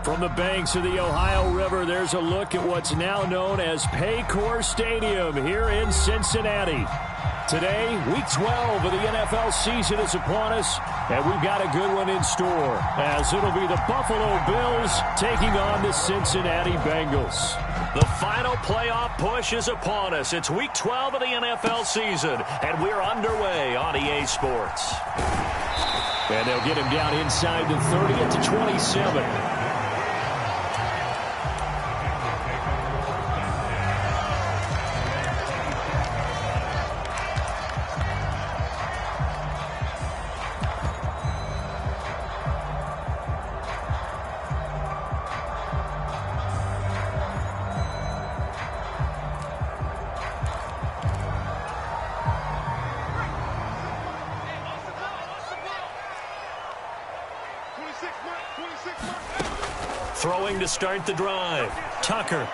From the banks of the Ohio River, there's a look at what's now known as Paycor Stadium here in Cincinnati. Today, Week 12 of the NFL season is upon us, and we've got a good one in store, as it'll be the Buffalo Bills taking on the Cincinnati Bengals. The final playoff push is upon us. It's Week 12 of the NFL season, and we're underway on EA Sports. And they'll get him down inside the 30 at the 27. Throwing to start the drive. Tucker.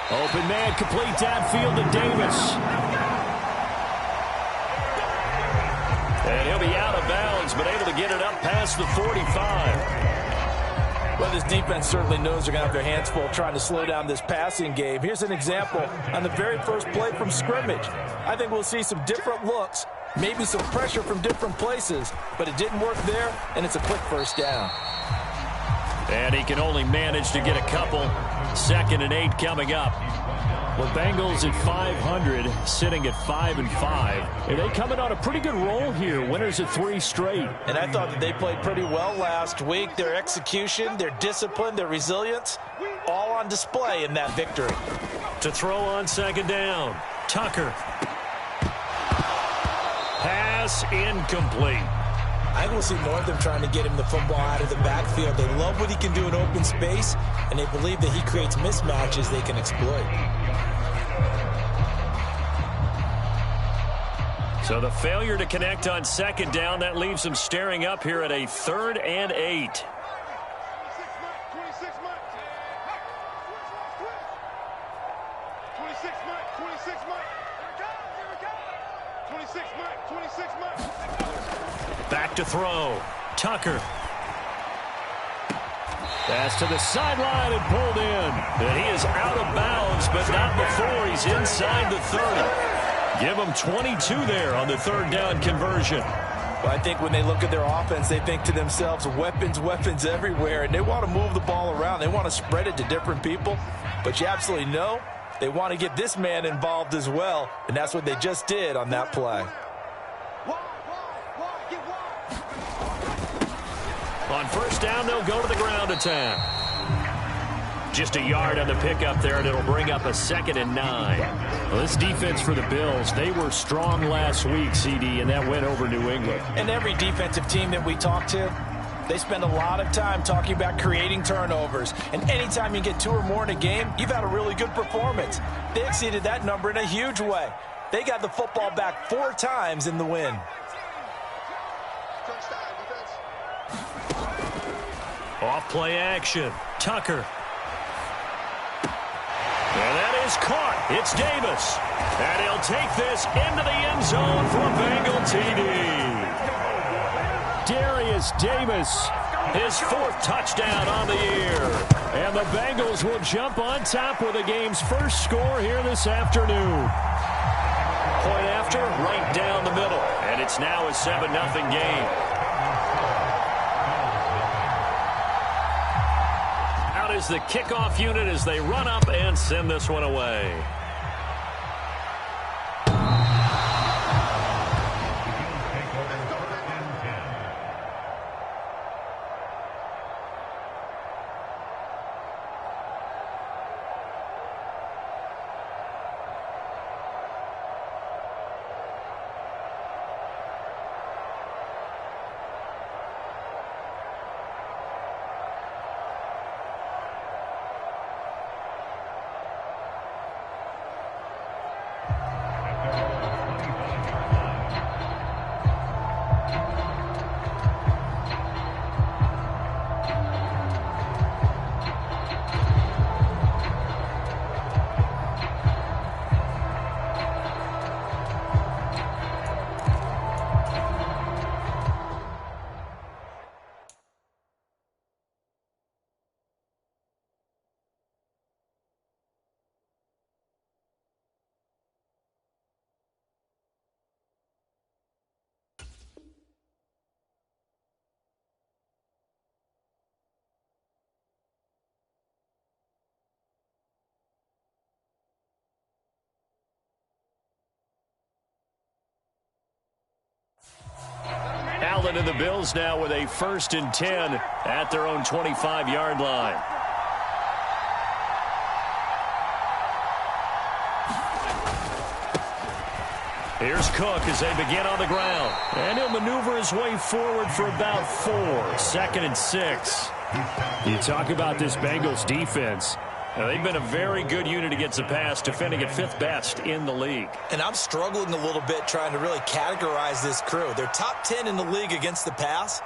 Open man, complete downfield to Davis. And he'll be out of bounds, but able to get it up past the 45. Well, this defense certainly knows they're going to have their hands full trying to slow down this passing game. Here's an example on the very first play from scrimmage. I think we'll see some different looks, maybe some pressure from different places, but it didn't work there, and it's a quick first down. And he can only manage to get a couple. 2nd and 8 coming up. The Bengals at 500, sitting at 5-5. And they coming on a pretty good roll here. Winners of 3 straight. And I thought that they played pretty well last week. Their execution, their discipline, their resilience, all on display in that victory. To throw on 2nd down. Tucker. Pass incomplete. I think we'll see more of them trying to get him the football out of the backfield. They love what he can do in open space, and they believe that he creates mismatches they can exploit. So the failure to connect on 2nd down, that leaves them staring up here at a 3rd and 8. Back to throw. Tucker. Pass to the sideline and pulled in. And he is out of bounds, but not before he's inside the 30. Give him 22 there on the 3rd down conversion. Well, I think when they look at their offense, they think to themselves, weapons, weapons everywhere, and they want to move the ball around. They want to spread it to different people, but you absolutely know they want to get this man involved as well, and that's what they just did on that play. On 1st down, they'll go to the ground attack. Just a yard on the pickup there, and it'll bring up a 2nd and 9. Well, this defense for the Bills, they were strong last week, CD, and that went over New England. And every defensive team that we talk to, they spend a lot of time talking about creating turnovers. And anytime you get 2 or more in a game, you've had a really good performance. They exceeded that number in a huge way. They got the football back 4 times in the win. Off play action. Tucker. And that is caught. It's Davis. And he'll take this into the end zone for a Bengal TD. Darius Davis, his 4th touchdown on the year. And the Bengals will jump on top with the game's first score here this afternoon. Point after, right down the middle. And it's now a 7-0 game. Is the kickoff unit as they run up and send this one away. Cleveland and the Bills now with a 1st and 10 at their own 25-yard line. Here's Cook as they begin on the ground. And he'll maneuver his way forward for about 4. 2nd and 6. You talk about this Bengals defense. Now, they've been a very good unit against the pass, defending at 5th best in the league. And I'm struggling a little bit trying to really categorize this crew. They're top 10 in the league against the pass,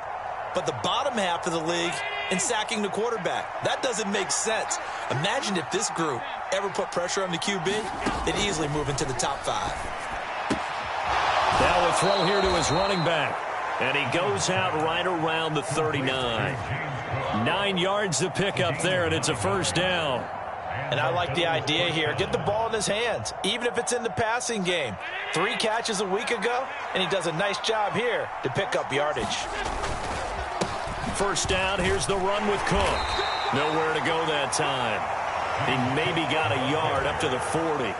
but the bottom half of the league in sacking the quarterback. That doesn't make sense. Imagine if this group ever put pressure on the QB, they'd easily move into the top 5. Now a throw here to his running back. And he goes out right around the 39. 9 yards to pick up there, and it's a 1st down. And I like the idea here. Get the ball in his hands, even if it's in the passing game. 3 catches a week ago, and he does a nice job here to pick up yardage. 1st down, here's the run with Cook. Nowhere to go that time. He maybe got a yard up to the 40.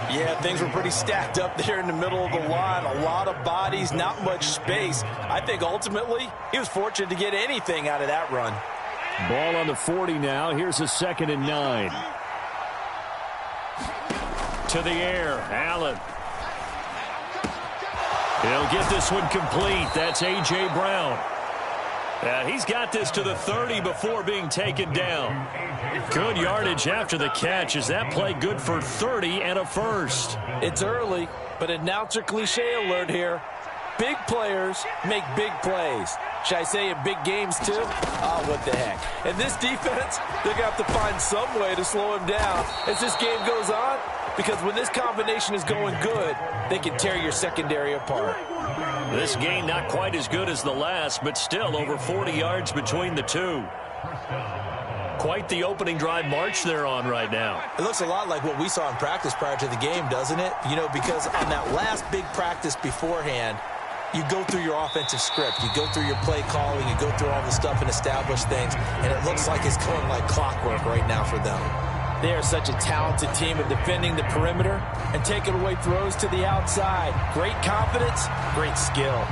Yeah, things were pretty stacked up there in the middle of the line. A lot of bodies, not much space. I think ultimately he was fortunate to get anything out of that run. Ball on the 40 now. Here's a 2nd and 9. To the air, Allen. He'll get this one complete. That's A.J. Brown. He's got this to the 30 before being taken down. Good yardage after the catch. Is that play good for 30 and a 1st? It's early, but announcer cliche alert here. Big players make big plays. Should I say in big games too? Oh, what the heck. And this defense, they're going to have to find some way to slow him down as this game goes on, because when this combination is going good, they can tear your secondary apart. This game not quite as good as the last, but still over 40 yards between the two. Quite the opening drive march they're on right now. It looks a lot like what we saw in practice prior to the game, doesn't it? You know, because on that last big practice beforehand, you go through your offensive script. You go through your play calling. You go through all the stuff and establish things. And it looks like it's going like clockwork right now for them. They are such a talented team at defending the perimeter and taking away throws to the outside. Great confidence, great skill.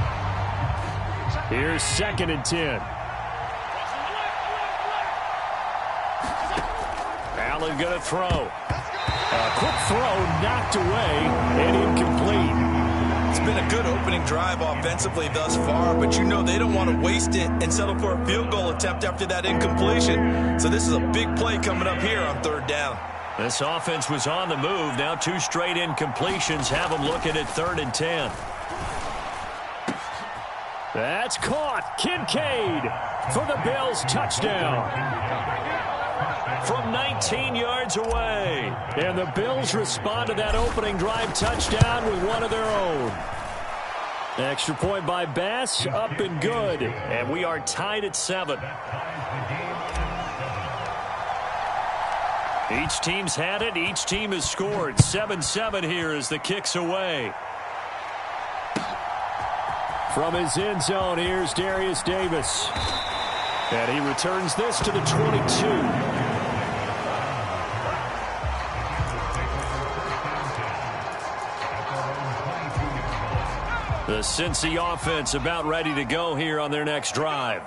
Here's 2nd and 10. Allen going to throw. A quick throw knocked away and incomplete. It's been a good opening drive offensively thus far, but you know they don't want to waste it and settle for a field goal attempt after that incompletion. So this is a big play coming up here on 3rd down. This offense was on the move. Now 2 straight incompletions have them looking at 3rd and 10. That's caught. Kincaid for the Bills touchdown. From 19 yards away. And the Bills respond to that opening drive touchdown with one of their own. Extra point by Bass, up and good. And we are tied at 7. Each team's had it. Each team has scored. 7-7 here as the kick's away. From his end zone, here's Darius Davis. And he returns this to the 22. The Cincy offense about ready to go here on their next drive.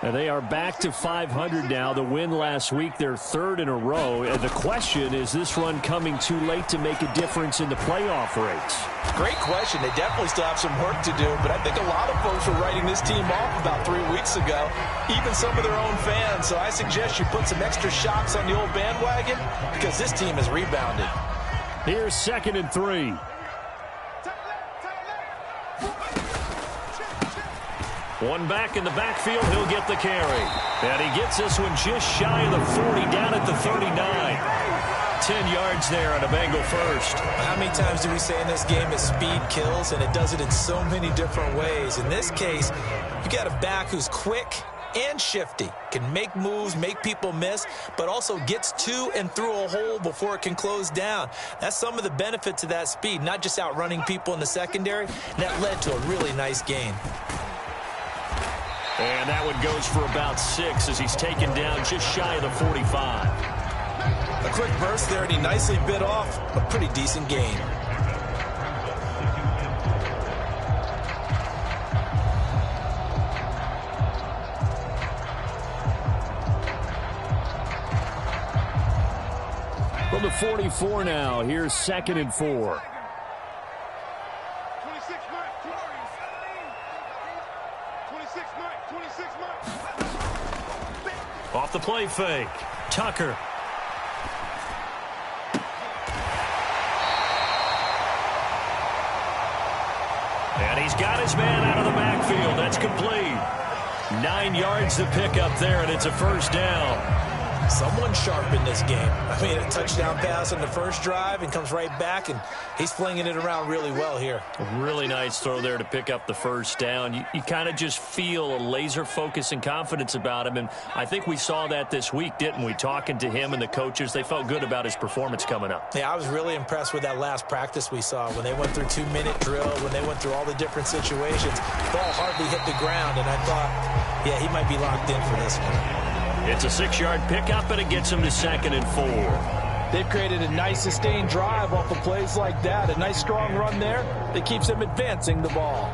And they are back to 500 now. The win last week, their 3rd in a row. And the question, is this run coming too late to make a difference in the playoff race? Great question. They definitely still have some work to do, but I think a lot of folks were writing this team off about 3 weeks ago, even some of their own fans. So I suggest you put some extra shocks on the old bandwagon, because this team has rebounded. Here's 2nd and 3. One back in the backfield, he'll get the carry. And he gets this one just shy of the 40, down at the 39. 10 yards there on a Bengal 1st. How many times do we say in this game that speed kills, and it does it in so many different ways? In this case, you got a back who's quick and shifty, can make moves, make people miss, but also gets to and through a hole before it can close down. That's some of the benefits of that speed, not just outrunning people in the secondary. That led to a really nice gain. And that one goes for about 6 as he's taken down just shy of the 45. A quick burst there, and he nicely bit off a pretty decent gain. 44 now. Here's 2nd and 4. Off the play fake. Tucker. And he's got his man out of the backfield. That's complete. 9 yards to pick up there, and it's a first down. Someone sharp in this game. I mean, a touchdown pass on the first drive and comes right back, and he's flinging it around really well here. A really nice throw there to pick up the first down. You kind of just feel a laser focus and confidence about him, and I think we saw that this week, didn't we? Talking to him and the coaches, they felt good about his performance coming up. Yeah, I was really impressed with that last practice we saw when they went through 2-minute drill, when they went through all the different situations. Ball hardly hit the ground, and I thought, yeah, he might be locked in for this one. It's a 6-yard pickup, and it gets him to 2nd and 4. They've created a nice sustained drive off of plays like that. A nice strong run there that keeps them advancing the ball.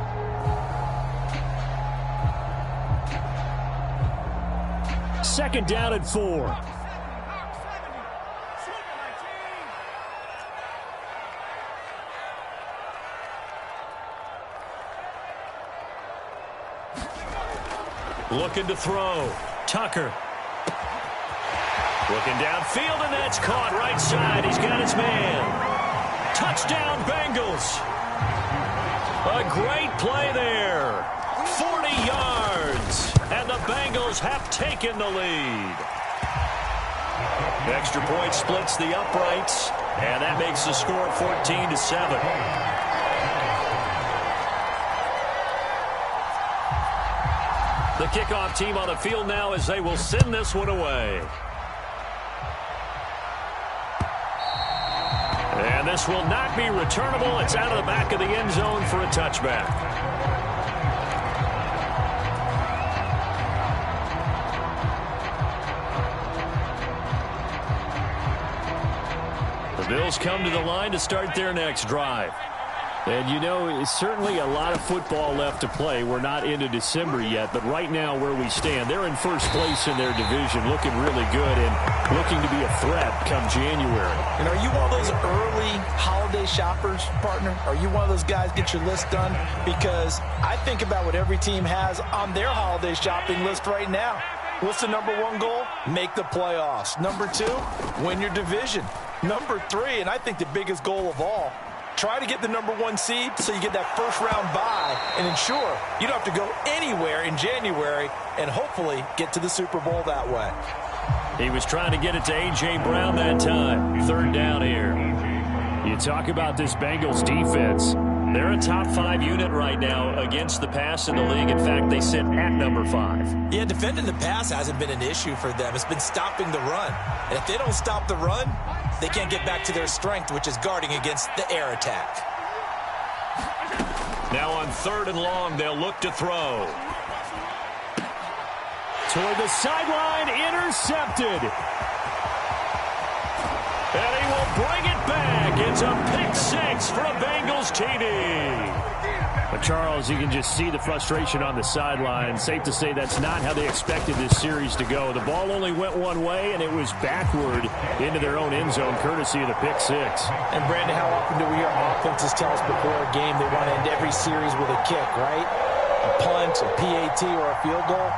Second down and 4. Looking to throw. Tucker. Looking downfield, and that's caught right side. He's got his man. Touchdown, Bengals. A great play there. 40 yards, and the Bengals have taken the lead. Extra point splits the uprights, and that makes the score 14-7. The kickoff team on the field now as they will send this one away. And this will not be returnable. It's out of the back of the end zone for a touchback. The Bills come to the line to start their next drive. And, you know, it's certainly a lot of football left to play. We're not into December yet, but right now where we stand, they're in first place in their division, looking really good and looking to be a threat come January. And are you one of those early holiday shoppers, partner? Are you one of those guys get your list done? Because I think about what every team has on their holiday shopping list right now. What's the number 1 goal? Make the playoffs. Number 2, win your division. Number 3, and I think the biggest goal of all, try to get the number 1 seed so you get that first-round bye and ensure you don't have to go anywhere in January and hopefully get to the Super Bowl that way. He was trying to get it to A.J. Brown that time. 3rd down here. You talk about this Bengals defense. They're a top 5 unit right now against the pass in the league. In fact, they sit at number 5. Yeah, defending the pass hasn't been an issue for them. It's been stopping the run. And if they don't stop the run, they can't get back to their strength, which is guarding against the air attack. Now on 3rd and long, they'll look to throw. Toward the sideline, intercepted. And he will bring it back. It's a pick 6 for a Bengals TD. But Charles, you can just see the frustration on the sideline. Safe to say that's not how they expected this series to go. The ball only went one way, and it was backward into their own end zone, courtesy of the pick 6. And, Brandon, how often do we hear offenses tell us before a game they want to end every series with a kick, right? A punt, a PAT, or a field goal.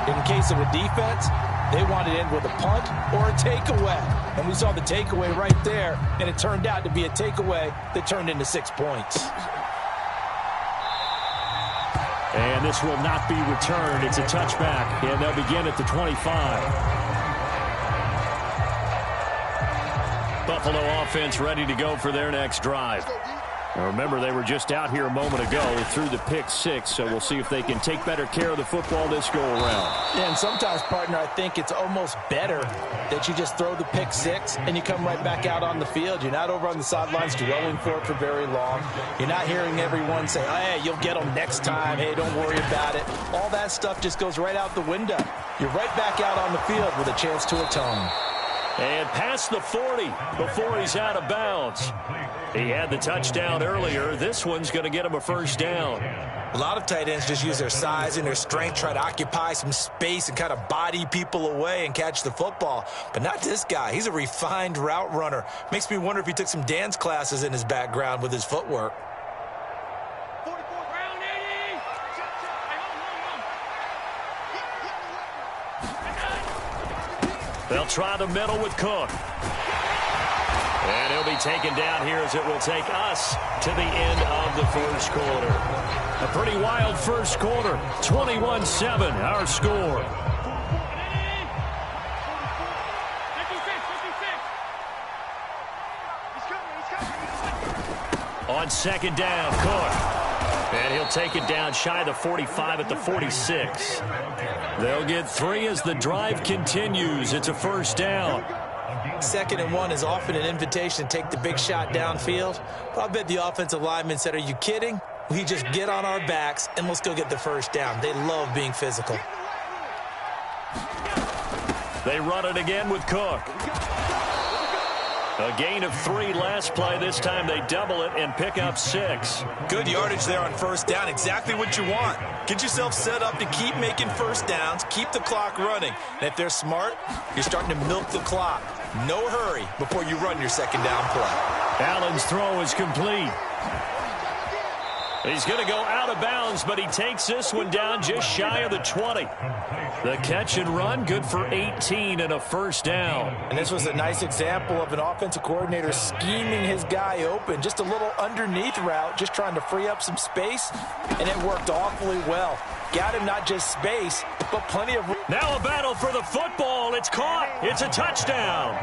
In case of a defense, they want to end with a punt or a takeaway. And we saw the takeaway right there, and it turned out to be a takeaway that turned into 6 points. And this will not be returned. It's a touchback, and they'll begin at the 25. Buffalo offense ready to go for their next drive. Now remember, they were just out here a moment ago through the pick 6, so we'll see if they can take better care of the football this go around. Yeah, and sometimes, partner, I think it's almost better that you just throw the pick 6 and you come right back out on the field. You're not over on the sidelines dwelling for it for very long. You're not hearing everyone say, hey, you'll get them next time. Hey, don't worry about it. All that stuff just goes right out the window. You're right back out on the field with a chance to atone. And past the 40 before he's out of bounds. He had the touchdown earlier. This one's going to get him a first down. A lot of tight ends just use their size and their strength, try to occupy some space and kind of body people away and catch the football. But not this guy. He's a refined route runner. Makes me wonder if he took some dance classes in his background with his footwork. They'll try the middle with Cook. And he'll be taken down here as it will take us to the end of the first quarter. A pretty wild first quarter. 21-7, our score. On second down, Cook. And he'll take it down shy of the 45 at the 46. They'll get 3 as the drive continues. It's a first down. 2nd and 1 is often an invitation to take the big shot downfield. But I bet the offensive lineman said, are you kidding? We just get on our backs and let's go get the first down. They love being physical. They run it again with Cook. A gain of 3 last play. This time they double it and pick up 6. Good yardage there on first down. Exactly what you want. Get yourself set up to keep making first downs, keep the clock running. And if they're smart, you're starting to milk the clock. No hurry before you run your second down play. Allen's throw is complete. He's going to go out of bounds, but he takes this one down just shy of the 20. The catch and run, good for 18 and a first down. And this was a nice example of an offensive coordinator scheming his guy open. Just a little underneath route, just trying to free up some space, and it worked awfully well. Got him not just space, but plenty of room. Now a battle for the football. It's caught. It's a touchdown.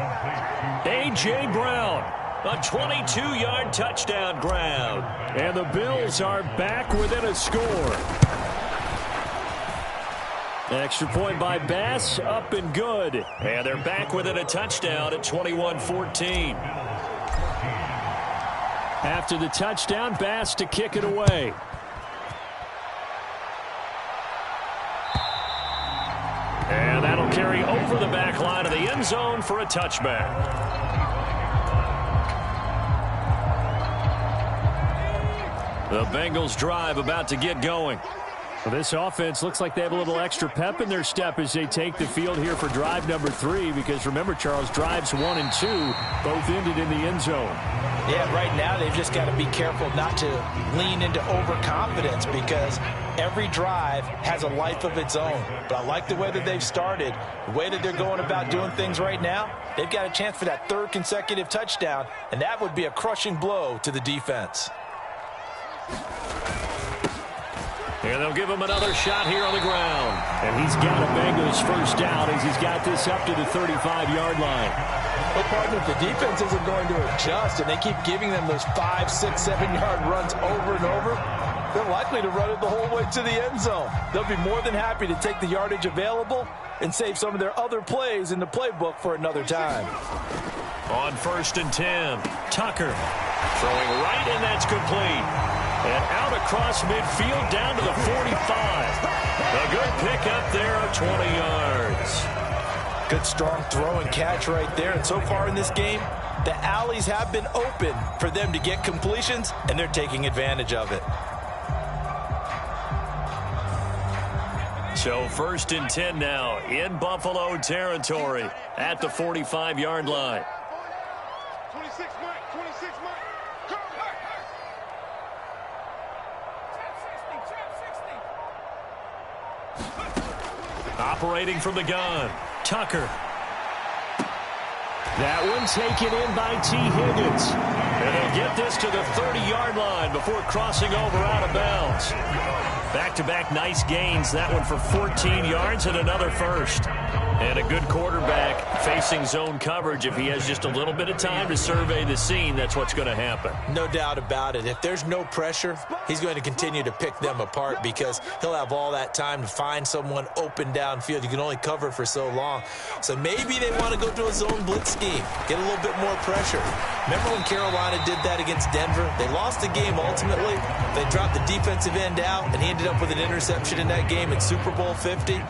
A.J. Brown. A 22-yard touchdown grab. And the Bills are back within a score. Extra point by Bass, up and good. And they're back within a touchdown at 21-14. After the touchdown, Bass to kick it away. And that'll carry over the back line of the end zone for a touchback. The Bengals drive about to get going. Well, this offense looks like they have a little extra pep in their step as they take the field here for drive number 3. Because remember, Charles, drives 1 and 2 both ended in the end zone. Yeah, right now they've just got to be careful not to lean into overconfidence because every drive has a life of its own. But I like the way that they've started, the way that they're going about doing things right now. They've got a chance for that 3rd consecutive touchdown, and that would be a crushing blow to the defense. And they'll give him another shot here on the ground. And he's got a Bengals first down as he's got this up to the 35-yard line. Well, partner, if the defense isn't going to adjust and they keep giving them those 5, 6, 7-yard runs over and over, they're likely to run it the whole way to the end zone. They'll be more than happy to take the yardage available and save some of their other plays in the playbook for another time. On 1st and 10, Tucker throwing right, and that's complete. And out across midfield down to the 45. A good pickup there of 20 yards. Good strong throw and catch right there. And so far in this game, the alleys have been open for them to get completions, and they're taking advantage of it. So 1st and 10 now in Buffalo territory at the 45-yard line. 26 Mike, 26 Mike. Operating from the gun, Tucker. That one taken in by T. Higgins. And they'll get this to the 30-yard line before crossing over out of bounds. Back-to-back nice gains. That one for 14 yards and another first. And a good quarterback facing zone coverage. If he has just a little bit of time to survey the scene, that's what's going to happen. No doubt about it. If there's no pressure, he's going to continue to pick them apart because he'll have all that time to find someone open downfield. You can only cover for so long. So maybe they want to go to a zone blitz scheme, get a little bit more pressure. Remember when Carolina did that against Denver? They lost the game ultimately. They dropped the defensive end out, and he ended up with an interception in that game at Super Bowl 50.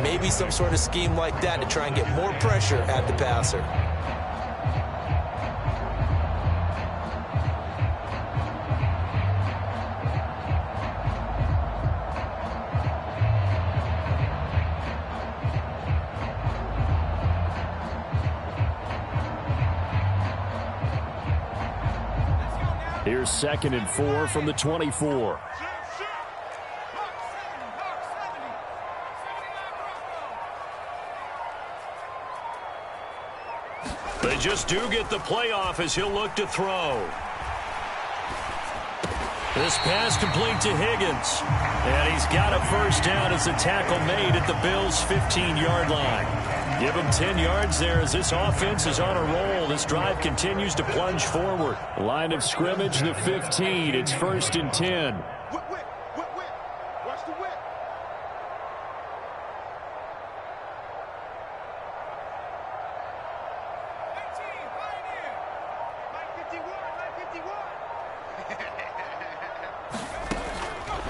Maybe some sort of scheme like that to try and get more pressure at the passer. 2nd and 4 from the 24. They just do get the playoff as he'll look to throw. This pass complete to Higgins. And he's got a first down as a tackle made at the Bills' 15-yard line. Give him 10 yards there as this offense is on a roll. This drive continues to plunge forward. Line of scrimmage, the 15. It's 1st and 10. Whip. Watch the whip.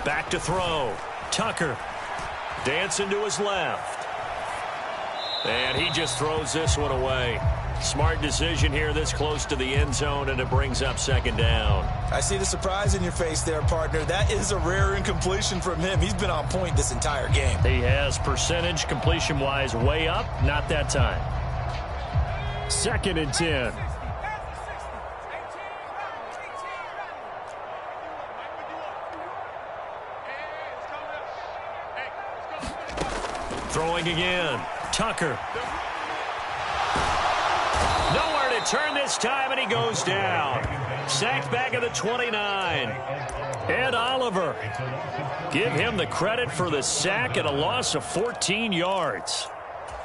Back to throw. Tucker dancing to his left. And he just throws this one away. Smart decision here this close to the end zone, and it brings up 2nd down. I see the surprise in your face there, partner. That is a rare incompletion from him. He's been on point this entire game. He has percentage completion-wise way up. Not that time. 2nd and 10. Throwing again. Tucker. Nowhere to turn this time, and he goes down. Sacked back at the 29. Ed Oliver. Give him the credit for the sack and a loss of 14 yards.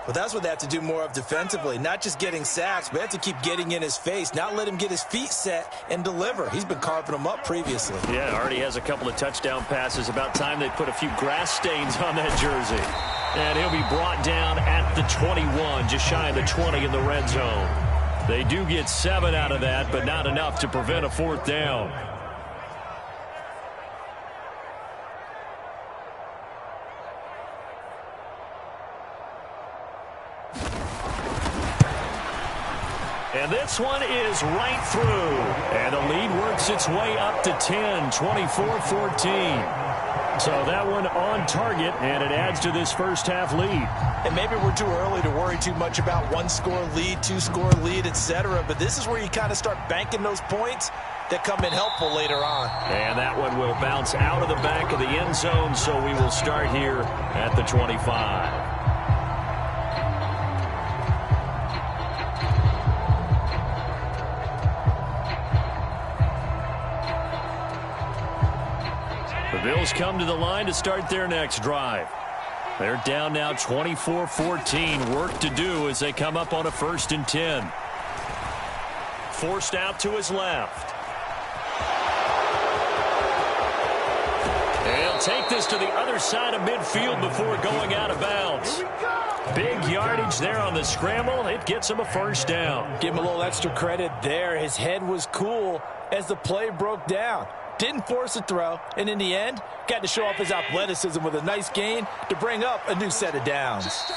Well, that's what they have to do more of defensively. Not just getting sacks, but have to keep getting in his face. Not let him get his feet set and deliver. He's been carving them up previously. Yeah, already has a couple of touchdown passes. About time they put a few grass stains on that jersey. And he'll be brought down at the 21, just shy of the 20 in the red zone. They do get 7 out of that, but not enough to prevent a 4th down. And this one is right through. And the lead works its way up to 10, 24-14. So that one on target, and it adds to this first half lead. And maybe we're too early to worry too much about 1-score lead, 2-score lead, etc. But this is where you kind of start banking those points that come in helpful later on. And that one will bounce out of the back of the end zone, so we will start here at the 25. The Bills come to the line to start their next drive. They're down now 24-14. Work to do as they come up on a 1st and 10. Forced out to his left. And he'll take this to the other side of midfield before going out of bounds. Big yardage there on the scramble. It gets him a 1st down. Give him a little extra credit there. His head was cool as the play broke down. Didn't force a throw, and in the end, got to show off his athleticism with a nice gain to bring up a new set of downs.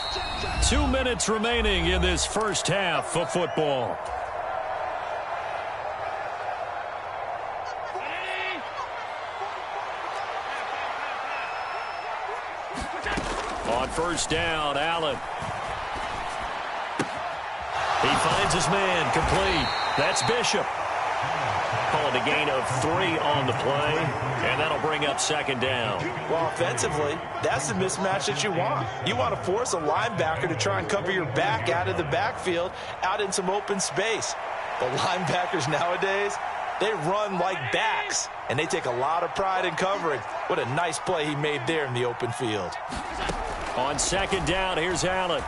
2 minutes remaining in this first half of football. On 1st down, Allen. He finds his man, complete. That's Bishop. Called a gain of 3 on the play, and that'll bring up 2nd down. Well, offensively, that's the mismatch that you want. You want to force a linebacker to try and cover your back out of the backfield, out in some open space. But linebackers nowadays, they run like backs, and they take a lot of pride in covering. What a nice play he made there in the open field. On 2nd down, here's Allen.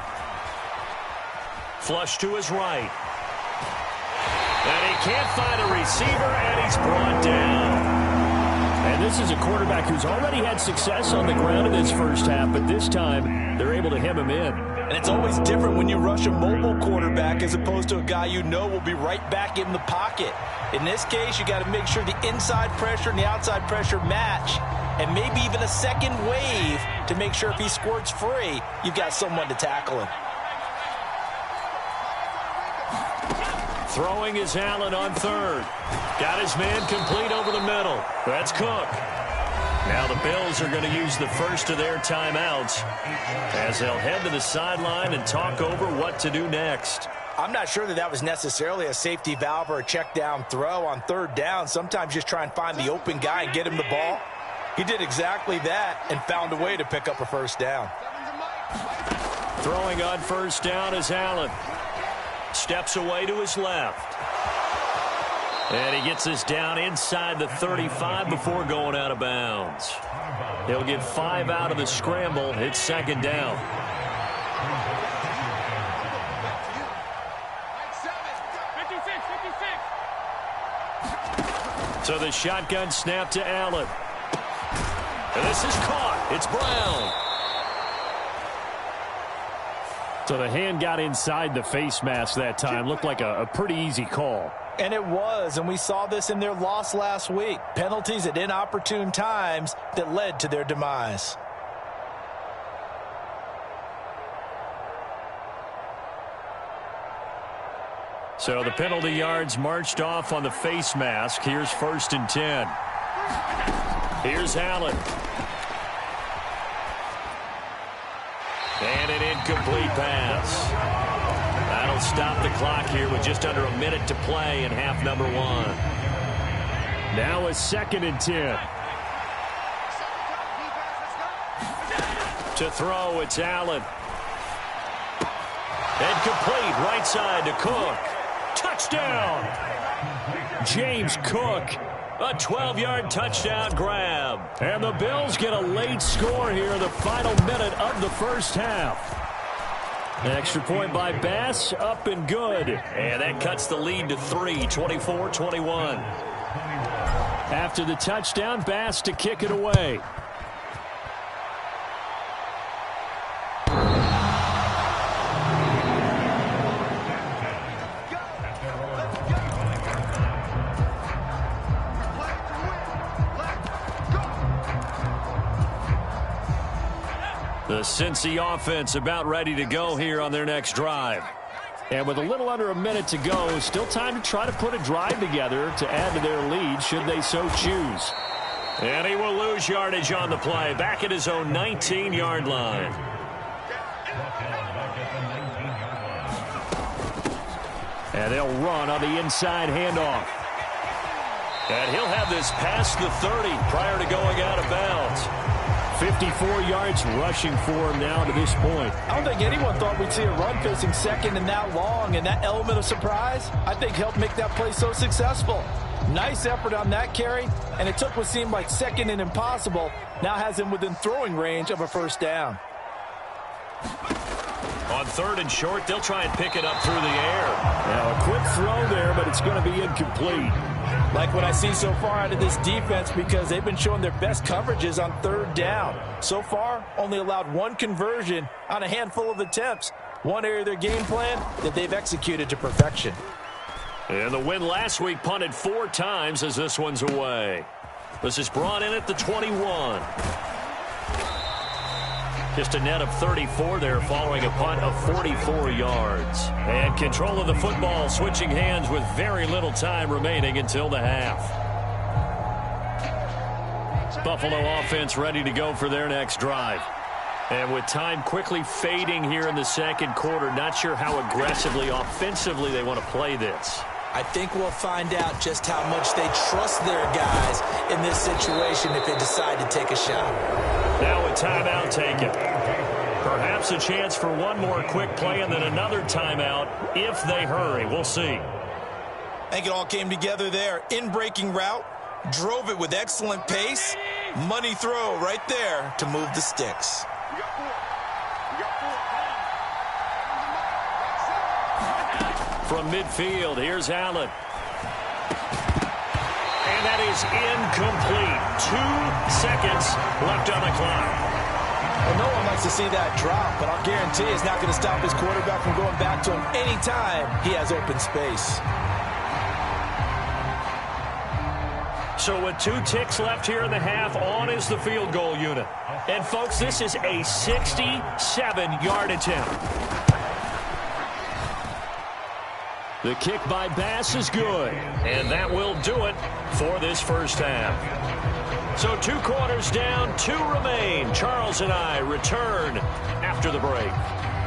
Flush to his right. And he can't find a receiver, and he's brought down. And this is a quarterback who's already had success on the ground in this first half, but this time they're able to hem him in. And it's always different when you rush a mobile quarterback as opposed to a guy you know will be right back in the pocket. In this case, you got to make sure the inside pressure and the outside pressure match, and maybe even a second wave to make sure if he squirts free, you've got someone to tackle him. Throwing is Allen on 3rd. Got his man complete over the middle. That's Cook. Now the Bills are going to use the first of their timeouts as they'll head to the sideline and talk over what to do next. I'm not sure that was necessarily a safety valve or a check down throw on third down. Sometimes just try and find the open guy and get him the ball. He did exactly that and found a way to pick up a first down. Throwing on first down is Allen. Steps away to his left. And he gets us down inside the 35 before going out of bounds. He'll get 5 out of the scramble. It's second down. So the shotgun snap to Allen. And this is caught. It's Brown. So the hand got inside the face mask that time. Looked like a pretty easy call. And it was, and we saw this in their loss last week. Penalties at inopportune times that led to their demise. So the penalty yards marched off on the face mask. Here's first and 10. Here's Allen. And an incomplete pass. That'll stop the clock here with just under a minute to play in half number 1. Now a second and 10. To throw, it's Allen. And complete right side to Cook. Touchdown! James Cook, a 12-yard touchdown grab. And the Bills get a late score here in the final minute of the first half. An extra point by Bass, up and good. And that cuts the lead to 3, 24-21. After the touchdown, Bass to kick it away. The Cincy offense about ready to go here on their next drive. And with a little under a minute to go, still time to try to put a drive together to add to their lead should they so choose. And he will lose yardage on the play, back at his own 19-yard line. And they'll run on the inside handoff. And he'll have this past the 30 prior to going out of bounds. 54 yards rushing for him now to this point. I don't think anyone thought we'd see a run facing second and that long, and that element of surprise, I think, helped make that play so successful. Nice effort on that carry, and it took what seemed like second and impossible, now has him within throwing range of a first down. On third and short, they'll try and pick it up through the air. Now a quick throw there, but it's going to be incomplete. Like what I see so far out of this defense, because they've been showing their best coverages on third down. So far, only allowed one conversion on a handful of attempts. One area of their game plan that they've executed to perfection. And the win last week punted 4 times as this one's away. This is brought in at the 21. Just a net of 34 there following a punt of 44 yards. And control of the football switching hands with very little time remaining until the half. Buffalo offense ready to go for their next drive. And with time quickly fading here in the second quarter, not sure how aggressively, offensively they want to play this. I think we'll find out just how much they trust their guys in this situation if they decide to take a shot. Now a timeout taken. Perhaps a chance for one more quick play and then another timeout if they hurry. We'll see. I think it all came together there. In-breaking route, drove it with excellent pace. Money throw right there to move the sticks. From midfield, here's Allen. And that is incomplete. 2 seconds left on the clock. Well, no one likes to see that drop, but I'll guarantee it's not going to stop his quarterback from going back to him anytime he has open space. So with 2 ticks left here in the half, on is the field goal unit. And, folks, this is a 67-yard attempt. The kick by Bass is good, and that will do it for this first half. So 2 quarters down, 2 remain. Charles and I return after the break.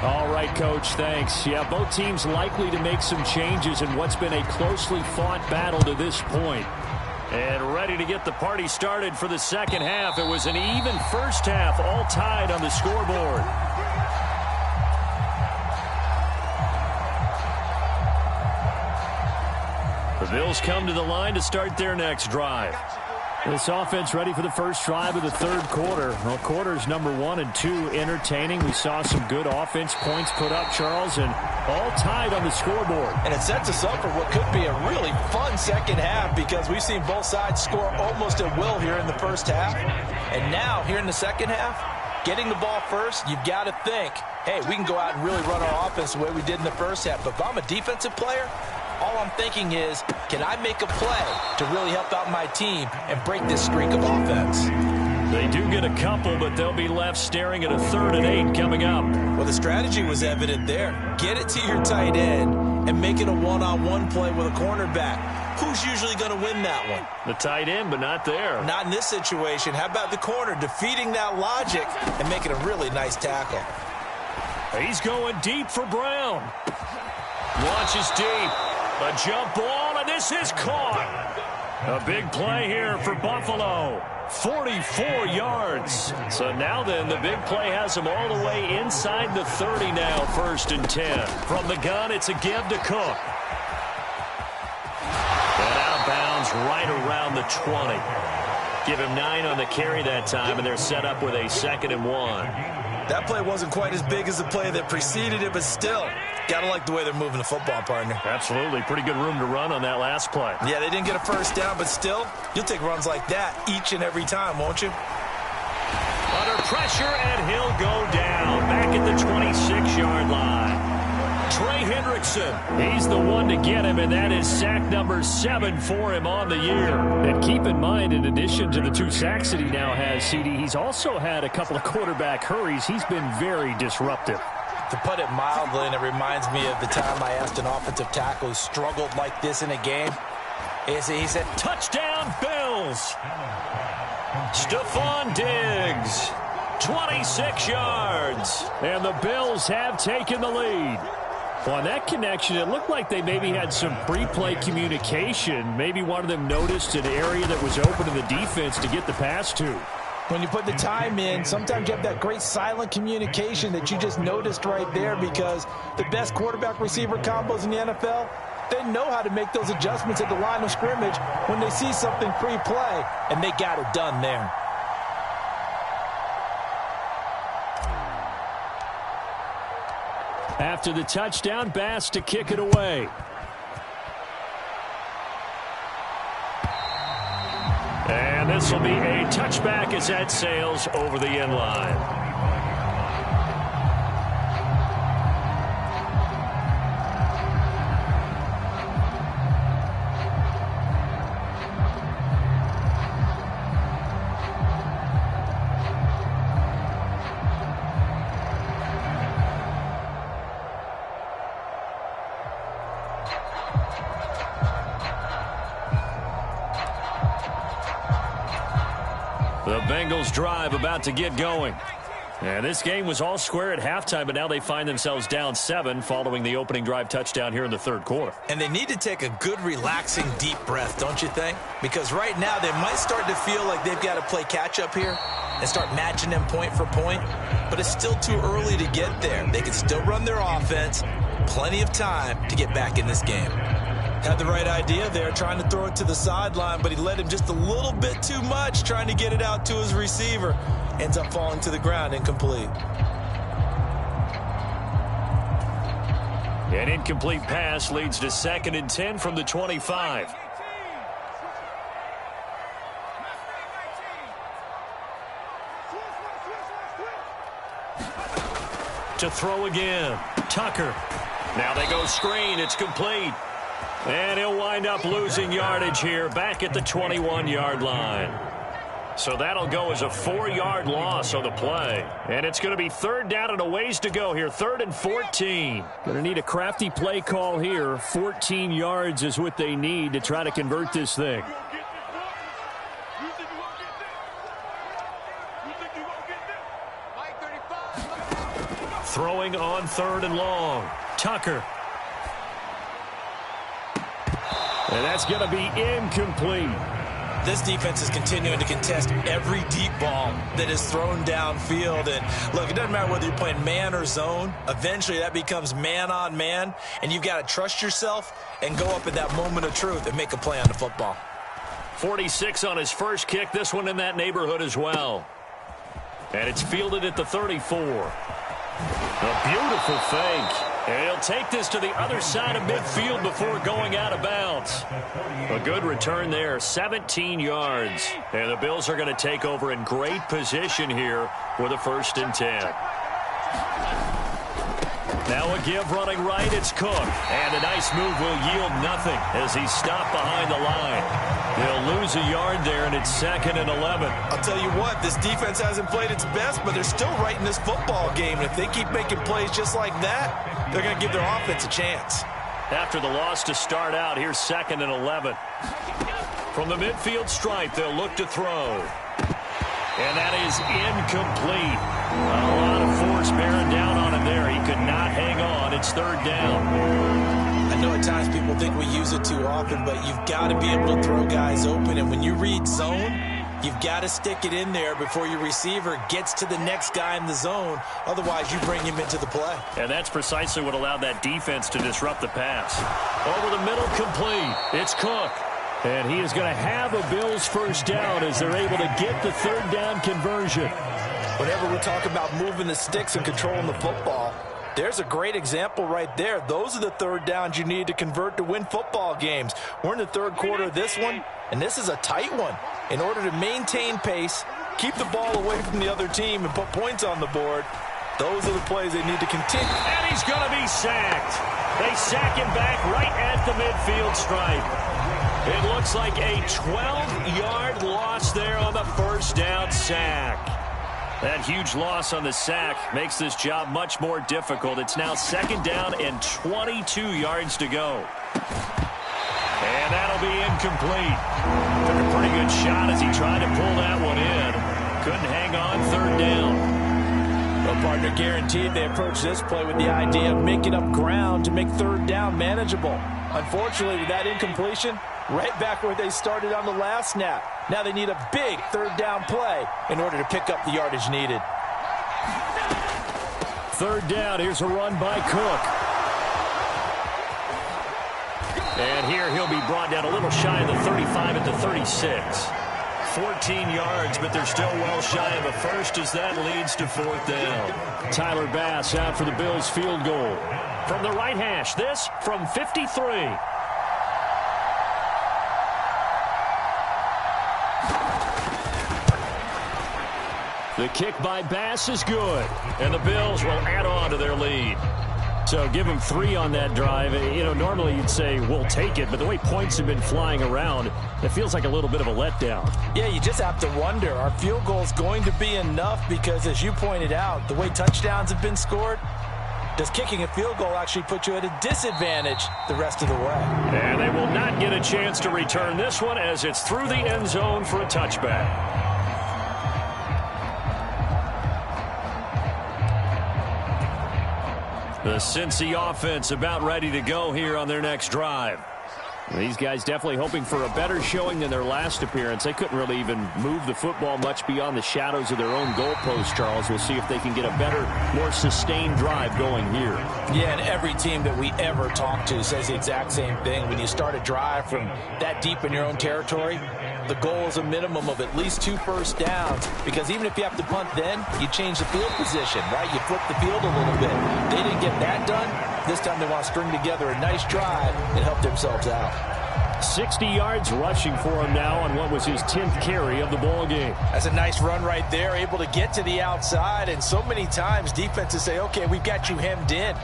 All right, Coach, thanks. Yeah, both teams likely to make some changes in what's been a closely fought battle to this point. And ready to get the party started for the second half. It was an even first half, all tied on the scoreboard. The Bills come to the line to start their next drive. This offense ready for the first drive of the third quarter. Well, quarters number 1 and 2 entertaining. We saw some good offense points put up, Charles, and all tied on the scoreboard. And it sets us up for what could be a really fun second half because we've seen both sides score almost at will here in the first half. And now, here in the second half, getting the ball first, you've got to think, hey, we can go out and really run our offense the way we did in the first half. But if I'm a defensive player, all I'm thinking is, can I make a play to really help out my team and break this streak of offense? They do get a couple, but they'll be left staring at a 3rd and 8 coming up. Well, the strategy was evident there. Get it to your tight end and make it a one-on-one play with a cornerback. Who's usually going to win that one? The tight end, but not there. Not in this situation. How about the corner defeating that logic and making a really nice tackle? He's going deep for Brown. Launches deep. A jump ball, and this is caught. A big play here for Buffalo. 44 yards. So now then, the big play has them all the way inside the 30 now, 1st and 10. From the gun, it's a give to Cook. And outbounds right around the 20. Give him 9 on the carry that time, and they're set up with a 2nd and 1. That play wasn't quite as big as the play that preceded it, but still, gotta like the way they're moving the football, partner. Absolutely. Pretty good room to run on that last play. Yeah, they didn't get a first down, but still, you'll take runs like that each and every time, won't you? Under pressure, and he'll go down. Back at the 26-yard line. Trey Hendrickson, he's the one to get him, and that is sack number 7 for him on the year. And keep in mind, in addition to the 2 sacks that he now has, CD, he's also had a couple of quarterback hurries. He's been very disruptive. To put it mildly, and it reminds me of the time I asked an offensive tackle who struggled like this in a game, he said, touchdown, Bills! Stephon Diggs, 26 yards, and the Bills have taken the lead. Well, on that connection, it looked like they maybe had some pre-play communication. Maybe one of them noticed an area that was open in the defense to get the pass to. When you put the time in, sometimes you have that great silent communication that you just noticed right there, because the best quarterback-receiver combos in the NFL, they know how to make those adjustments at the line of scrimmage when they see something pre-play, and they got it done there. After the touchdown, Bass to kick it away. And this will be a touchback as that sails over the end line. The Bengals drive about to get going. And this game was all square at halftime, but now they find themselves down 7 following the opening drive touchdown here in the third quarter. And they need to take a good, relaxing, deep breath, don't you think? Because right now they might start to feel like they've got to play catch-up here and start matching them point for point. But it's still too early to get there. They can still run their offense. Plenty of time to get back in this game. Had the right idea there, trying to throw it to the sideline, but he led him just a little bit too much, trying to get it out to his receiver. Ends up falling to the ground, incomplete. An incomplete pass leads to 2nd and 10 from the 25. To throw again, Tucker. Now they go screen, it's complete. And he'll wind up losing yardage here back at the 21-yard line. So that'll go as a 4-yard loss on the play. And it's going to be 3rd down and a ways to go here. 3rd and 14. Going to need a crafty play call here. 14 yards is what they need to try to convert this thing. Throwing on 3rd and long. Tucker. And that's going to be incomplete. This defense is continuing to contest every deep ball that is thrown downfield. And look, it doesn't matter whether you're playing man or zone. Eventually that becomes man on man. And you've got to trust yourself and go up at that moment of truth and make a play on the football. 46 on his first kick. This one in that neighborhood as well. And it's fielded at the 34. A beautiful fake. And he'll take this to the other side of midfield before going out of bounds. A good return there, 17 yards. And the Bills are going to take over in great position here with a 1st and 10. Now a give running right, it's Cook. And a nice move will yield nothing as he's stopped behind the line. They'll lose a yard there, and it's 2nd and 11. I'll tell you what, this defense hasn't played its best, but they're still right in this football game. And if they keep making plays just like that, they're going to give their offense a chance. After the loss to start out, here's 2nd and 11. From the midfield stripe, they'll look to throw. And that is incomplete. A lot of force bearing down on him there. He could not hang on. It's 3rd down. I know at times people think we use it too often, but you've got to be able to throw guys open. And when you read zone, you've got to stick it in there before your receiver gets to the next guy in the zone. Otherwise, you bring him into the play. And that's precisely what allowed that defense to disrupt the pass. Over the middle, complete. It's Cook. And he is going to have a Bills 1st down as they're able to get the 3rd down conversion. Whenever we talk about moving the sticks and controlling the football, there's a great example right there. Those are the 3rd downs you need to convert to win football games. We're in the 3rd quarter of this one, and this is a tight one. In order to maintain pace, keep the ball away from the other team, and put points on the board, those are the plays they need to continue. And he's going to be sacked. They sack him back right at the midfield stripe. It looks like a 12-yard loss there on the 1st down sack. That huge loss on the sack makes this job much more difficult. It's now 2nd down and 22 yards to go. And that'll be incomplete. Took a pretty good shot as he tried to pull that one in. Couldn't hang on 3rd down. Well, partner, guaranteed they approach this play with the idea of making up ground to make 3rd down manageable. Unfortunately, with that incompletion, right back where they started on the last snap. Now they need a big 3rd down play in order to pick up the yardage needed. 3rd down. Here's a run by Cook. And here he'll be brought down a little shy of the 35 at the 36. 14 yards, but they're still well shy of a first as that leads to 4th down. Tyler Bass out for the Bills field goal. From the right hash, this from 53. The kick by Bass is good, and the Bills will add on to their lead. So give them 3 on that drive. You know, normally you'd say, we'll take it, but the way points have been flying around, it feels like a little bit of a letdown. Yeah, you just have to wonder, are field goals going to be enough? Because as you pointed out, the way touchdowns have been scored, does kicking a field goal actually put you at a disadvantage the rest of the way? And they will not get a chance to return this one as it's through the end zone for a touchback. The Cincy offense about ready to go here on their next drive. These guys definitely hoping for a better showing than their last appearance. They couldn't really even move the football much beyond the shadows of their own goalpost, Charles. We'll see if they can get a better, more sustained drive going here. Yeah, and every team that we ever talk to says the exact same thing. When you start a drive from that deep in your own territory, the goal is a minimum of at least 2 first downs, because even if you have to punt then, you change the field position, right? You flip the field a little bit. They didn't get that done. This time they want to string together a nice drive and help themselves out. 60 yards rushing for him now on what was his 10th carry of the ball game. That's a nice run right there, able to get to the outside, and so many times defenses say, okay, we've got you hemmed in.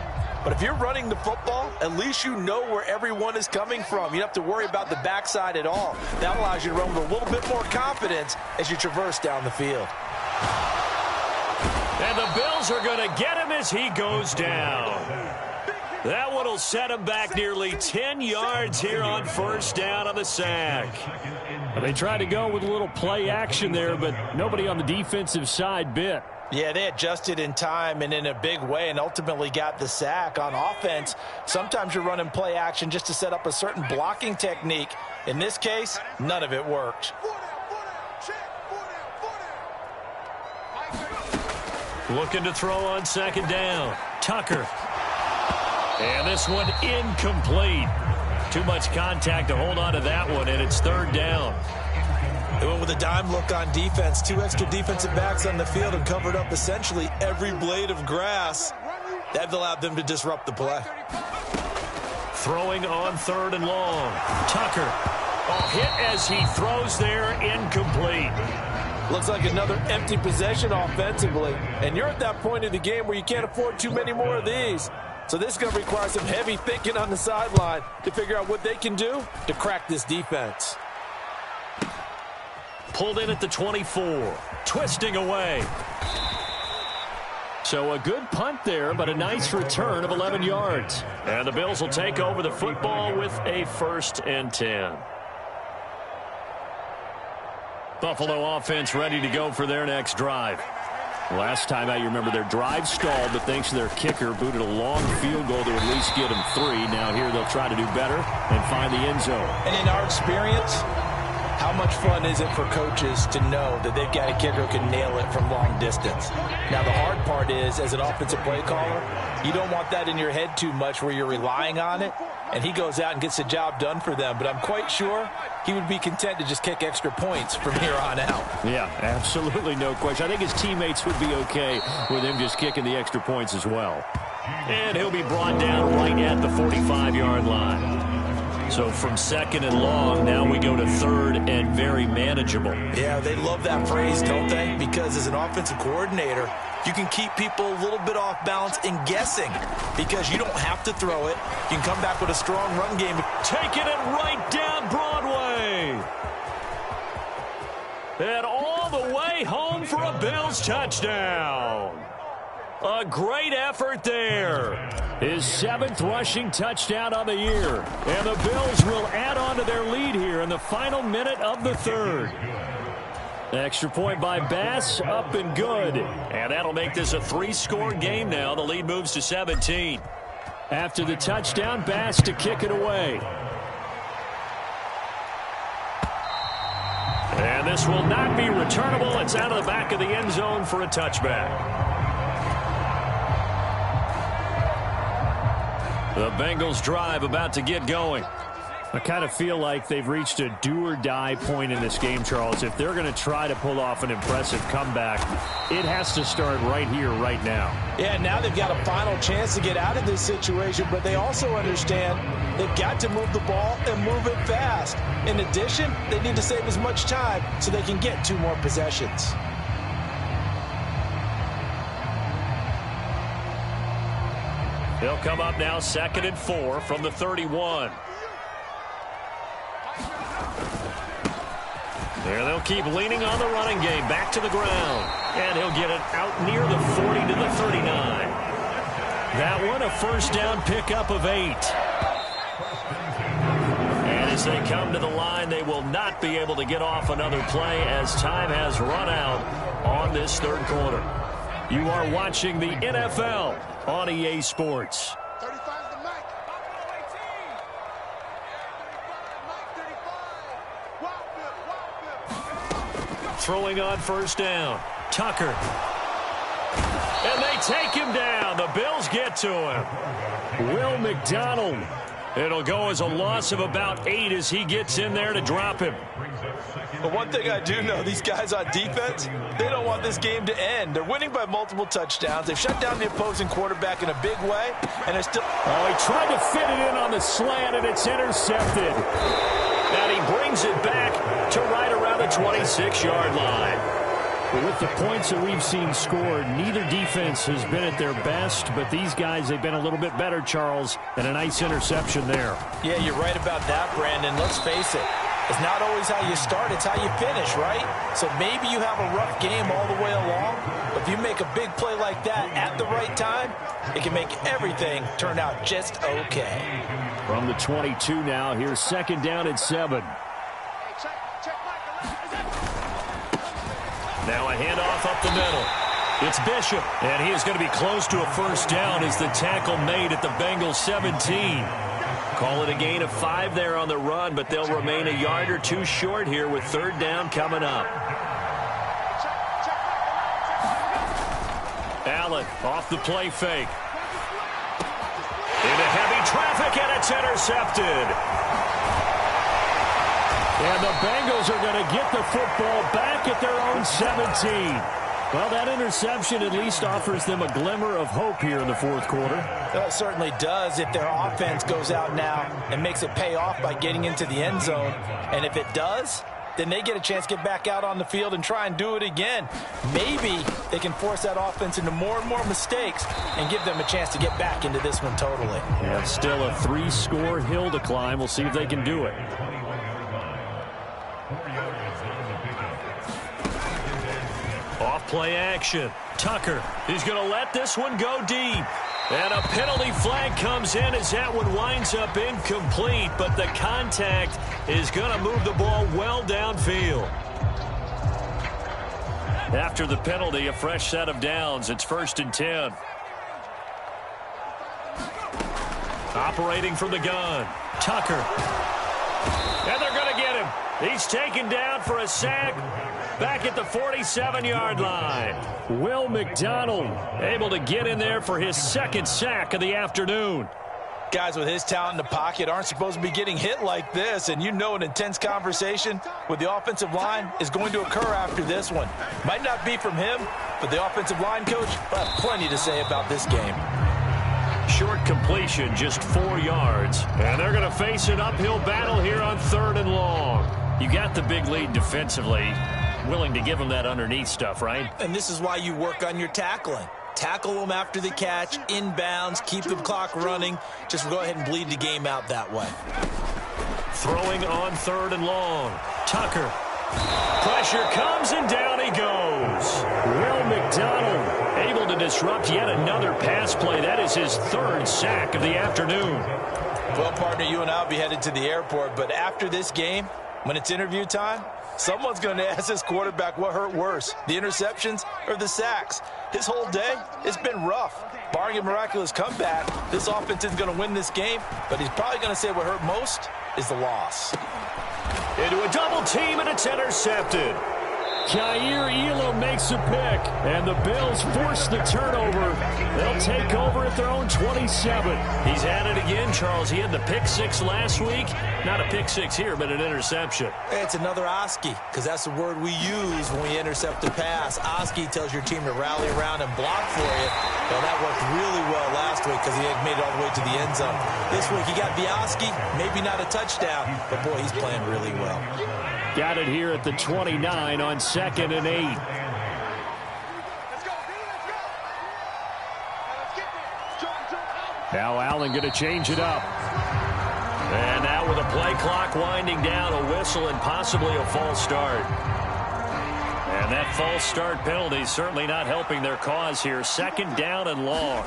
But if you're running the football, at least you know where everyone is coming from. You don't have to worry about the backside at all. That allows you to run with a little bit more confidence as you traverse down the field. And the Bills are going to get him as he goes down. That one will set him back nearly 10 yards here on first down on the sack. They tried to go with a little play action there, but nobody on the defensive side bit. Yeah, they adjusted in time and in a big way and ultimately got the sack. On offense, sometimes you're running play action just to set up a certain blocking technique. In this case, none of it worked. Looking to throw on second down. Tucker. And this one incomplete. Too much contact to hold on to that one, and it's third down. They went with a dime look on defense. 2 extra defensive backs on the field and covered up essentially every blade of grass. That allowed them to disrupt the play. Throwing on third and long. Tucker. Hit as he throws there, incomplete. Looks like another empty possession offensively. And you're at that point in the game where you can't afford too many more of these. So this is going to require some heavy thinking on the sideline to figure out what they can do to crack this defense. Pulled in at the 24. Twisting away. So a good punt there, but a nice return of 11 yards. And the Bills will take over the football with a 1st and 10. Buffalo offense ready to go for their next drive. Last time out, you remember their drive stalled, but thanks to their kicker, booted a long field goal to at least get them 3. Now here they'll try to do better and find the end zone. And in our experience, how much fun is it for coaches to know that they've got a kicker who can nail it from long distance? Now, the hard part is, as an offensive play caller, you don't want that in your head too much where you're relying on it, and he goes out and gets the job done for them. But I'm quite sure he would be content to just kick extra points from here on out. Yeah, absolutely no question. I think his teammates would be okay with him just kicking the extra points as well. And he'll be brought down right at the 45-yard line. So from 2nd and long, now we go to 3rd and very manageable. Yeah, they love that phrase, don't they? Because as an offensive coordinator, you can keep people a little bit off balance and guessing because you don't have to throw it. You can come back with a strong run game. Taking it right down Broadway. And all the way home for a Bills touchdown. A great effort there. His 7th rushing touchdown on the year. And the Bills will add on to their lead here in the final minute of the 3rd. Extra point by Bass, up and good. And that'll make this a 3-score game now. The lead moves to 17. After the touchdown, Bass to kick it away. And this will not be returnable. It's out of the back of the end zone for a touchback. The Bengals drive about to get going. I kind of feel like they've reached a do-or-die point in this game, Charles. If they're going to try to pull off an impressive comeback, it has to start right here, right now. Yeah, now they've got a final chance to get out of this situation, but they also understand they've got to move the ball and move it fast. In addition, they need to save as much time so they can get 2 more possessions. They'll come up now 2nd and 4 from the 31. There they'll keep leaning on the running game. Back to the ground. And he'll get it out near the 40 to the 39. That one a 1st down pickup of 8. And as they come to the line, they will not be able to get off another play as time has run out on this 3rd quarter. You are watching the NFL on EA Sports. 35 to Mike. Throwing on 1st down. Tucker. And they take him down. The Bills get to him. Will McDonald. It'll go as a loss of about 8 as he gets in there to drop him. But one thing I do know, these guys on defense, they don't want this game to end. They're winning by multiple touchdowns. They've shut down the opposing quarterback in a big way, and they're still... Oh, he tried to fit it in on the slant, and it's intercepted. And he brings it back to right around the 26-yard line. But with the points that we've seen scored, neither defense has been at their best, but these guys, they've been a little bit better, Charles, and a nice interception there. Yeah, you're right about that, Brandon. Let's face it. It's not always how you start, it's how you finish, right? So maybe you have a rough game all the way along, but if you make a big play like that at the right time, it can make everything turn out just okay. From the 22 now, here's 2nd down and 7. Now a handoff up the middle. It's Bishop, and he is going to be close to a first down as the tackle made at the Bengals 17. Call it a gain of 5 there on the run, but they'll remain a yard or two short here with third down coming up. Allen off the play fake. Into heavy traffic, and it's intercepted. And the Bengals are going to get the football back at their own 17. Well, that interception at least offers them a glimmer of hope here in the fourth quarter. Well, it certainly does if their offense goes out now and makes it pay off by getting into the end zone. And if it does, then they get a chance to get back out on the field and try and do it again. Maybe they can force that offense into more and more mistakes and give them a chance to get back into this one totally. Yeah, still a 3-score hill to climb. We'll see if they can do it. Off play action. Tucker, he's going to let this one go deep. And a penalty flag comes in as that one winds up incomplete, but the contact is going to move the ball well downfield. After the penalty, a fresh set of downs. It's 1st and 10. Operating from the gun. Tucker. And they're going to get him. He's taken down for a sack back at the 47-yard line. Will McDonald able to get in there for his second sack of the afternoon. Guys with his talent in the pocket aren't supposed to be getting hit like this, and you know an intense conversation with the offensive line is going to occur after this one. Might not be from him, but the offensive line coach will have plenty to say about this game. Short completion, just 4 yards. And they're going to face an uphill battle here on 3rd and long. You got the big lead defensively. Willing to give them that underneath stuff, right? And this is why you work on your tackling. Tackle them after the catch, inbounds, keep the clock running. Just go ahead and bleed the game out that way. Throwing on 3rd and long. Tucker. Pressure comes, and down he goes. Will McDonald able to disrupt yet another pass play. That is his 3rd sack of the afternoon. Well, partner, you and I will be headed to the airport, but after this game, when it's interview time, someone's going to ask this quarterback what hurt worse, the interceptions or the sacks. His whole day, it's been rough. Barring a miraculous comeback, this offense isn't going to win this game, but he's probably going to say what hurt most is the loss. Into a double team, and it's intercepted. Jair Elam makes a pick, and the Bills force the turnover. They'll take over at their own 27. He's at it again, Charles. He had the pick 6 last week. Not a pick 6 here, but an interception. It's another Oski, because that's the word we use when we intercept a pass. Oski tells your team to rally around and block for you. Well, that worked really well last week because he had made it all the way to the end zone. This week he got the Oski, maybe not a touchdown, but boy, he's playing really well. Got it here at the 29 on 2nd and 8. Now Allen going to change it up. And now with a play clock winding down, a whistle and possibly a false start. And that false start penalty certainly not helping their cause here. 2nd down and long.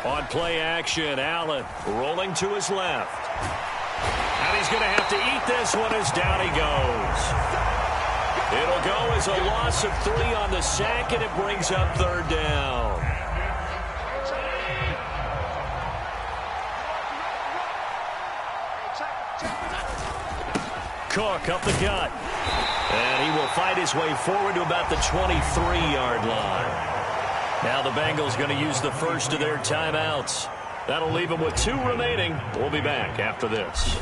On play action, Allen rolling to his left. And he's going to have to eat this one as down he goes. It'll go as a loss of 3 on the sack, and it brings up 3rd down. Cook up the gut. And he will fight his way forward to about the 23-yard line. Now the Bengals going to use the first of their timeouts. That'll leave them with 2 remaining. We'll be back after this.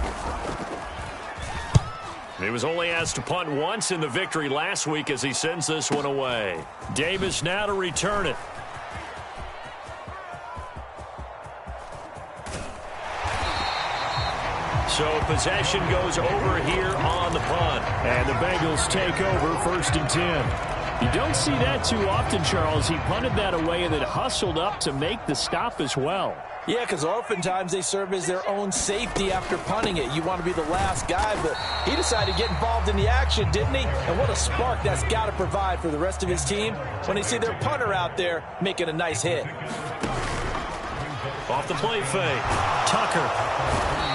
He was only asked to punt once in the victory last week as he sends this one away. Davis now to return it. So possession goes over here on the punt. And the Bengals take over 1st and 10. You don't see that too often, Charles. He punted that away and then hustled up to make the stop as well. Yeah, because oftentimes they serve as their own safety after punting it. You want to be the last guy, but he decided to get involved in the action, didn't he? And what a spark that's got to provide for the rest of his team when they see their punter out there making a nice hit. Off the play fake. Tucker.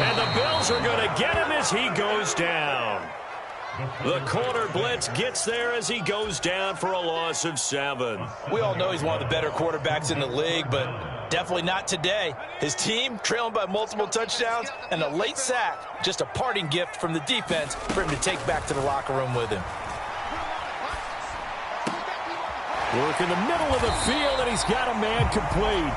And the Bills are going to get him as he goes down. The corner blitz gets there as he goes down for a loss of 7. We all know he's one of the better quarterbacks in the league, but definitely not today. His team trailing by multiple touchdowns and a late sack, just a parting gift from the defense for him to take back to the locker room with him. Work in the middle of the field, and he's got a man complete.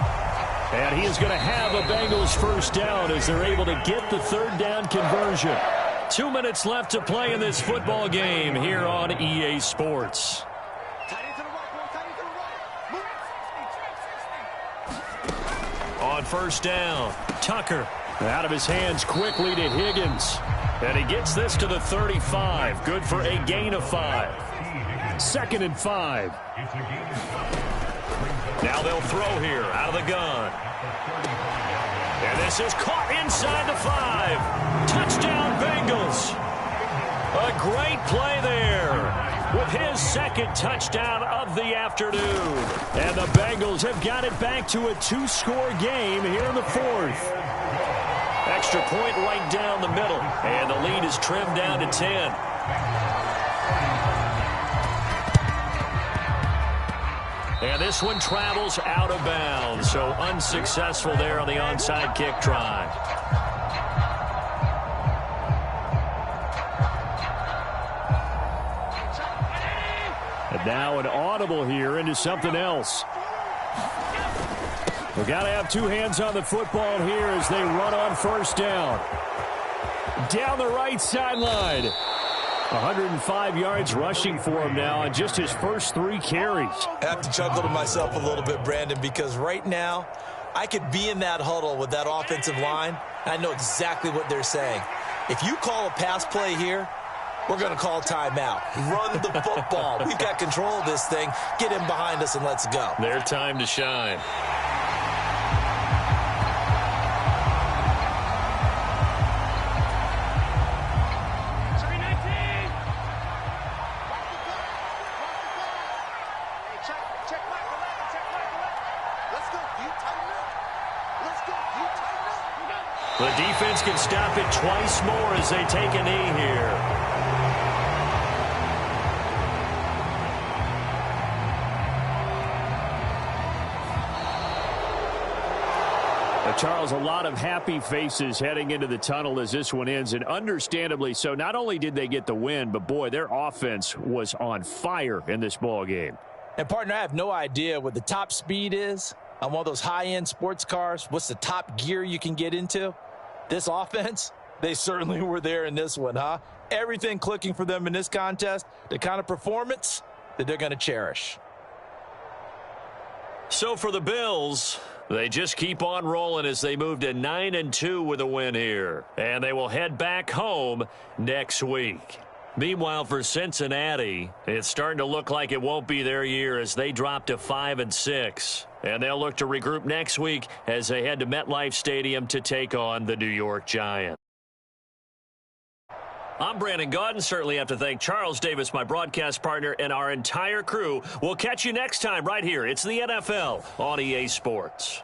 And he is going to have a Bengals first down as they're able to get the third down conversion. 2 minutes left to play in this football game here on EA Sports. On first down, Tucker out of his hands quickly to Higgins. And he gets this to the 35. Good for a gain of 5. 2nd and 5. Now they'll throw here out of the gun. And this is caught inside the 5. Touchdown, Bengals. A great play there with his second touchdown of the afternoon. And the Bengals have got it back to a 2-score game here in the 4th. Extra point right down the middle. And the lead is trimmed down to 10. And this one travels out of bounds, so unsuccessful there on the onside kick try. And now an audible here into something else. We've got to have 2 hands on the football here as they run on first down. Down the right sideline. 105 yards rushing for him now on just his first 3 carries. I have to chuckle to myself a little bit, Brandon, because right now I could be in that huddle with that offensive line. I know exactly what they're saying. If you call a pass play here, we're going to call timeout. Run the football. We've got control of this thing. Get him behind us and let's go. Their time to shine. The defense can stop it twice more as they take a knee here. Charles, a lot of happy faces heading into the tunnel as this one ends, and understandably so. Not only did they get the win, but boy, their offense was on fire in this ball game. And partner, I have no idea what the top speed is on one of those high-end sports cars. What's the top gear you can get into? This offense, they certainly were there in this one, huh? Everything clicking for them in this contest, the kind of performance that they're going to cherish. So for the Bills, they just keep on rolling as they move to 9-2 with a win here. And they will head back home next week. Meanwhile, for Cincinnati, it's starting to look like it won't be their year as they drop to 5-6. And they'll look to regroup next week as they head to MetLife Stadium to take on the New York Giants. I'm Brandon Gaudin. Certainly have to thank Charles Davis, my broadcast partner, and our entire crew. We'll catch you next time right here. It's the NFL on EA Sports.